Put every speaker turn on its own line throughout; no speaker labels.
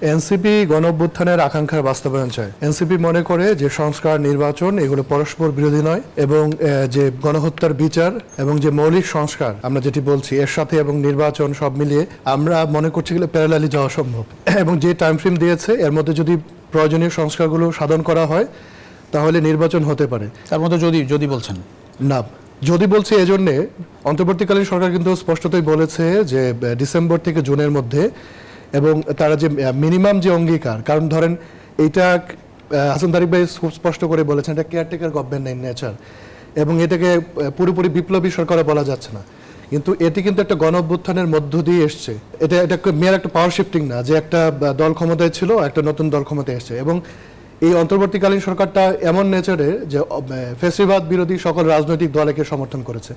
NCP গণঅভ্যুত্থানের আকাঙ্ক্ষার বাস্তবায়ন চায়। এনসিপি মনে করে যে সংস্কার, নির্বাচন এগুলো পরস্পর বিরোধী নয় এবং যে গণহত্যার বিচার এবং যে মৌলিক সংস্কার আমরা যেটি বলছি এর সাথে এবং নির্বাচন সব মিলিয়ে আমরা মনে করছি গেলে প্যারালালি যাওয়া সম্ভব এবং যে টাইম ফ্রেম দিয়েছে এর মধ্যে যদি প্রয়োজনীয় সংস্কারগুলো সাধন করা হয় তাহলে নির্বাচন হতে পারে।
তার মধ্যে যদি বলছেন
না, যদি বলছি এজন্যে অন্তর্বর্তীকালীন সরকার কিন্তু স্পষ্টতই বলেছে যে ডিসেম্বর থেকে জুনের মধ্যে, এবং তারা যে মিনিমাম যে অঙ্গীকার, কারণ ধরেন এইটা হাসান তারিক ভাই খুব স্পষ্ট করে বলেছেন এটা কেয়ারটেকার গভর্নমেন্ট ইন নেচার এবং এটাকে পুরোপুরি বিপ্লবী সরকার বলা যাচ্ছে না, কিন্তু এটি কিন্তু একটা গণ অভ্যুত্থানের মধ্য দিয়ে এসছে। এটা মেয়ের একটা পাওয়ার শিফটিং না যে একটা দল ক্ষমতায় ছিল একটা নতুন দল ক্ষমতায় এসছে। এবং এই অন্তর্বর্তীকালীন সরকারটা এমন নেচারে যে ফ্যাসিবাদ বিরোধী সকল রাজনৈতিক দলকে সমর্থন করেছে।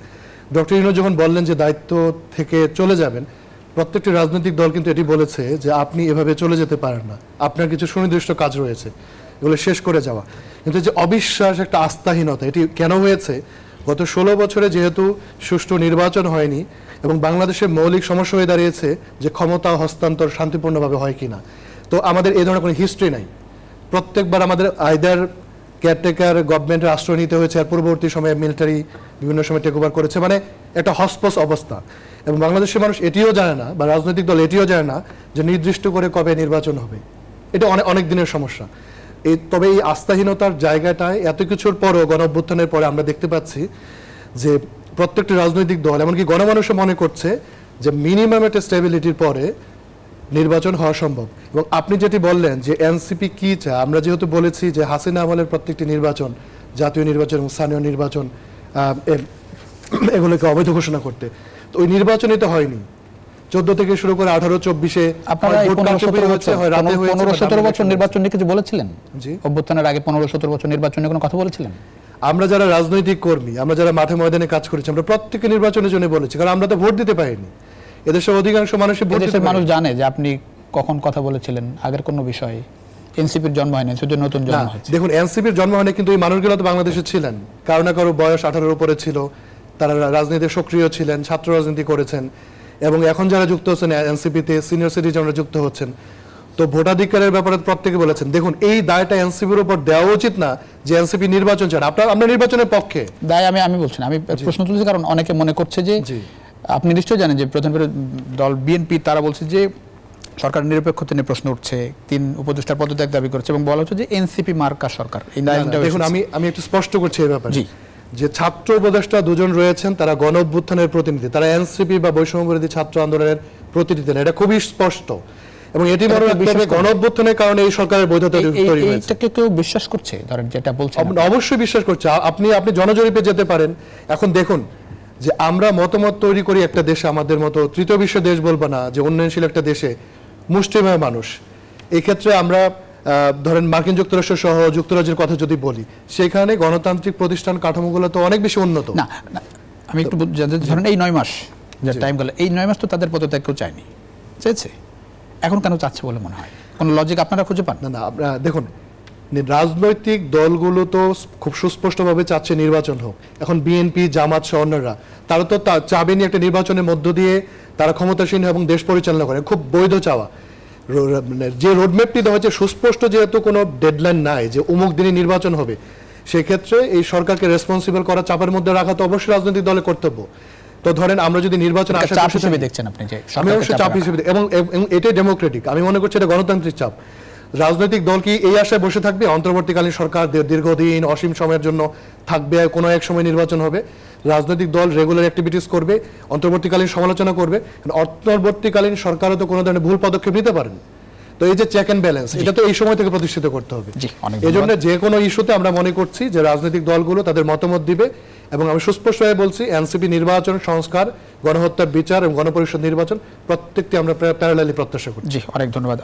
ডক্টর ইউনূস যখন বললেন যে দায়িত্ব থেকে চলে যাবেন, প্রত্যেকটি রাজনৈতিক দল কিন্তু এটি বলেছে যে আপনি এভাবে চলে যেতে পারেন না, আপনার কিছু সুনির্দিষ্ট কাজ রয়েছে, এগুলো শেষ করে যাওয়া। কিন্তু যে অবিশ্বাস, একটা আস্থাহীনতা, এটি কেন হয়েছে? গত 16 বছরে যেহেতু সুষ্ঠু নির্বাচন হয়নি এবং বাংলাদেশের মৌলিক সমস্যা হয়ে দাঁড়িয়েছে যে ক্ষমতা হস্তান্তর শান্তিপূর্ণভাবে হয় কিনা, তো আমাদের এই ধরনের কোনো হিস্ট্রি নাই। প্রত্যেকবার আমাদের আইদার কেয়ারটেকার গভর্নমেন্টের আশ্রয় নিতে হয়েছে, আর পূর্ববর্তী সময়ে মিলিটারি বিভিন্ন সময় টেক ওভার করেছে, মানে একটা হসপস অবস্থা। এবং বাংলাদেশের মানুষ এটিও জানে না বা রাজনৈতিক দল এটিও জানে না যে নির্দিষ্ট করে কবে নির্বাচন হবে। এটা অনেক দিনের সমস্যা। তবে এই আস্থাহীনতার জায়গাটায় এত কিছুর পরও গণ অভ্যুত্থানের পরে আমরা দেখতে পাচ্ছি যে প্রত্যেকটি রাজনৈতিক দল, এমনকি গণমানুষও মনে করছে যে মিনিমাম একটা স্টেবিলিটির পরে নির্বাচন হওয়া সম্ভব। এবং আপনি যেটি বললেন যে এনসিপি কি চায়, আমরা যেহেতু বলেছি যে হাসিনা আমলের প্রত্যেকটি নির্বাচন, জাতীয় নির্বাচন এবং স্থানীয় নির্বাচন, এগুলোকে অবৈধ ঘোষণা করতে, তো ওই নির্বাচনই তো হয়নি। 14 থেকে শুরু করে 18-24-এ
আপনারা 15-17 বছর নির্বাচন নিয়ে কিছু বলেছিলেন? জি, অভ্যুত্থানের আগে 15-17 বছর নির্বাচন নিয়ে কোনো কথা বলেছিলেন?
আমরা যারা রাজনৈতিক কর্মী, আমরা যারা মাঠে ময়দানে কাজ করেছি, আমরা প্রত্যেককে নির্বাচনের জন্য বলেছি, কারণ আমরা তো ভোট দিতে পারিনি। এদেশের অধিকাংশ মানুষ
জানে যে আপনি কখন কথা বলেছিলেন আগের কোনো বিষয়ে। এনসিপির জন্ম হয়নি, শুধু নতুন জন্ম হয়েছে।
দেখুন, এনসিপির জন্ম হয়নি, কিন্তু এই মানুষগুলো তো বাংলাদেশে ছিলেন, কারো না কারো বয়স 18-এর উপরে ছিল, তারা রাজনীতিতে সক্রিয় ছিলেন, ছাত্র রাজনীতি করেছেন, এবং এখন যারা যুক্ত হচ্ছেন এনসিপিতে সিনিয়র সিটিজেনরা যুক্ত হচ্ছেন। তো ভোটাধিকারের ব্যাপারে প্রত্যেকে বলেছেন। দেখুন, এই দায়টা এনসিপির উপর দেওয়া উচিত না যে এনসিপি নির্বাচন চান। আমরা নির্বাচনের পক্ষে
দায় আমি বলছি না, আমি প্রশ্ন তুলছি কারণ অনেকে মনে করছে যে আপনি নিশ্চয়ই জানেন যে প্রধান দল বিএনপি তারা বলছে যে সরকার নিরপেক্ষতা নিয়ে প্রশ্ন উঠছে, 3 উপদেষ্টার পদত্যাগ দাবি করছে এবং বলা হচ্ছে যে এনসিপি মার্কা সরকার।
দেখুন, আমি একটু স্পষ্ট করছি এই ব্যাপারে যে ছাত্র উপদেষ্টা 2 জন রয়েছেন, তারা গণ অভ্যুত্থানের প্রতিনিধি, তারা এনসিপি বা বৈষম্য বিরোধী ছাত্র আন্দোলনের প্রতিনিধি না, এটা খুবই স্পষ্ট। এবং এটি মনে রাখতে হবে গণ অভ্যুত্থানের কারণে এই সরকারের বৈধতা তৈরি হয়েছে।
এটাকে কেউ বিশ্বাস করছে? ধরেন যেটা বলছেন,
অবশ্যই বিশ্বাস করছে। আপনি জনজরিপে যেতে পারেন। এখন দেখুন যে আমরা মতামত তৈরি করি একটা দেশে, আমাদের মতো তৃতীয় বিশ্ব দেশ বলবো না, যে উন্নয়নশীল একটা দেশে মুষ্টিমেয় মানুষ। এই ক্ষেত্রে আমরা ধরেন মার্কিন যুক্তরাষ্ট্র সহ যুক্তরাজ্যের কথা যদি বলি, সেখানে গণতান্ত্রিক প্রতিষ্ঠান কাঠামোগুলো তো অনেক বেশি উন্নত।
না, আমি একটু ধরেন এই 9 মাস যে টাইম গেল, এই 9 মাস তো তাদের পদত্যাগ কেউ চায়নি, চেয়েছে, এখন কেন চাচ্ছে বলে মনে হয়? কোন লজিক আপনারা খুঁজে পান?
না, দেখুন, রাজনৈতিক দলগুলো তো খুব সুস্পষ্টভাবে চাচ্ছে নির্বাচন হোক। এখন বিএনপি, জামাত সহ অন্যরা তারা তো চাবেনি একটা নির্বাচনের মধ্য দিয়ে তারা ক্ষমতাসীন এবং দেশ পরিচালনা করে, খুব বৈধ চাওয়া। যে রোডম্যাপটি দেওয়া হচ্ছে সুস্পষ্ট, যেহেতু কোনো ডেডলাইন নাই যে অমুক দিনে নির্বাচন হবে, সেক্ষেত্রে এই সরকারকে রেসপন্সিবল করা, চাপের মধ্যে রাখা তো অবশ্যই রাজনৈতিক দলের কর্তব্য। তো ধরেন আমরা যদি নির্বাচন
চাপ হিসেবে দেখছেন আপনি, যে
আমি অবশ্যই চাপ হিসেবে, এবং এটাই ডেমোক্রেটিক, আমি মনে করছি এটা গণতান্ত্রিক চাপ। রাজনৈতিক দল কি এই আশায় বসে থাকবে অন্তর্বর্তীকালীন সরকার দীর্ঘদিন অসীম সময়ের জন্য থাকবে, কোনো এক সময় নির্বাচন হবে? রাজনৈতিক দল রেগুলার অ্যাক্টিভিটিস করবে, অন্তর্বর্তীকালীন সমালোচনা করবে। অন্তর্বর্তীকালীন সরকারও তো কোনো ধরনের ভুল পদক্ষেপ নিতে পারেন। তো এই যে চেক অ্যান্ড ব্যালেন্স, এটা তো এই সময় থেকে প্রতিষ্ঠিত করতে হবে। এই জন্য যে কোনো ইস্যুতে আমরা মনে করছি যে রাজনৈতিক দলগুলো তাদের মতামত দিবে, এবং আমি সুস্পষ্টভাবে বলছি এনসিপি নির্বাচন, সংস্কার, গণহত্যার বিচার এবং গণপরিষদ নির্বাচন প্রত্যেকটি আমরা প্যারালালি প্রত্যাশা করছি।
জি, অনেক ধন্যবাদ।